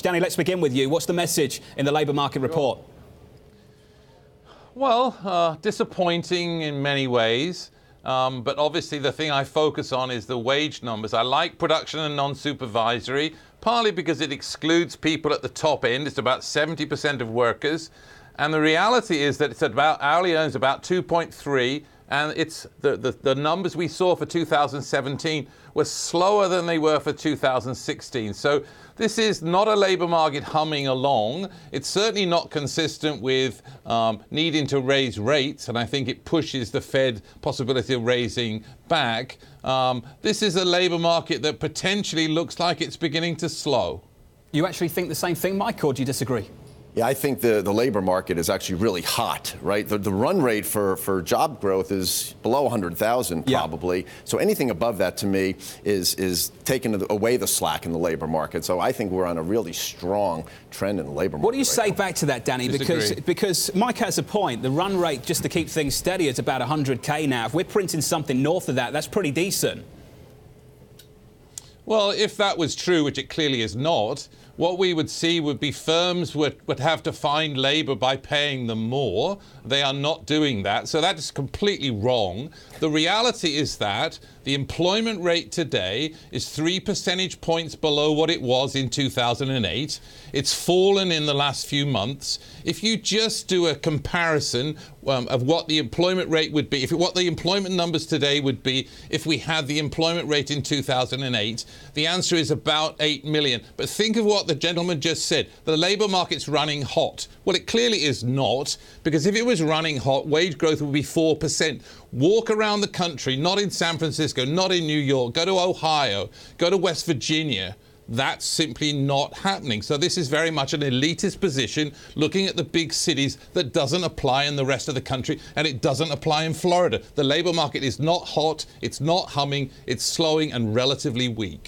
Danny, let's begin with you. What's the message in the labour market report? Well, disappointing in many ways, but obviously the thing I focus on is the wage numbers. I like production and non-supervisory, partly because it excludes people at the top end. It's about 70% of workers. And the reality is that it's about hourly earnings about 2.3, and it's the numbers we saw for 2017 were slower than they were for 2016. So this is not a labour market humming along. It's certainly not consistent with needing to raise rates, and I think it pushes the Fed possibility of raising back. This is a labour market that potentially looks like it's beginning to slow. You actually think the same thing, Mike, or do you disagree? Yeah, I think the labor market is actually really hot, right? The run rate for job growth is below 100,000 probably. Yeah. So anything above that to me is taking away the slack in the labor market. So I think we're on a really strong trend in the labor market. What do you say back to that, Danny? Because Mike has a point. The run rate, just to keep things steady, is about 100K now. If we're printing something north of that, that's pretty decent. Well, if that was true, which it clearly is not, what we would see would be firms would have to find labour by paying them more. They are not doing that. So that is completely wrong. The reality is that the employment rate today is 3 percentage points below what it was in 2008. It's fallen in the last few months. If you just do a comparison of what the employment rate would be, what the employment numbers today would be if we had the employment rate in 2008, the answer is about 8 million. But think of what the gentleman just said. The labour market's running hot. Well, it clearly is not, because if it was running hot, wage growth would be 4%. Walk around the country, not in San Francisco, not in New York, go to Ohio, go to West Virginia. That's simply not happening. So this is very much an elitist position, looking at the big cities, that doesn't apply in the rest of the country, and it doesn't apply in Florida. The labour market is not hot, it's not humming, it's slowing and relatively weak.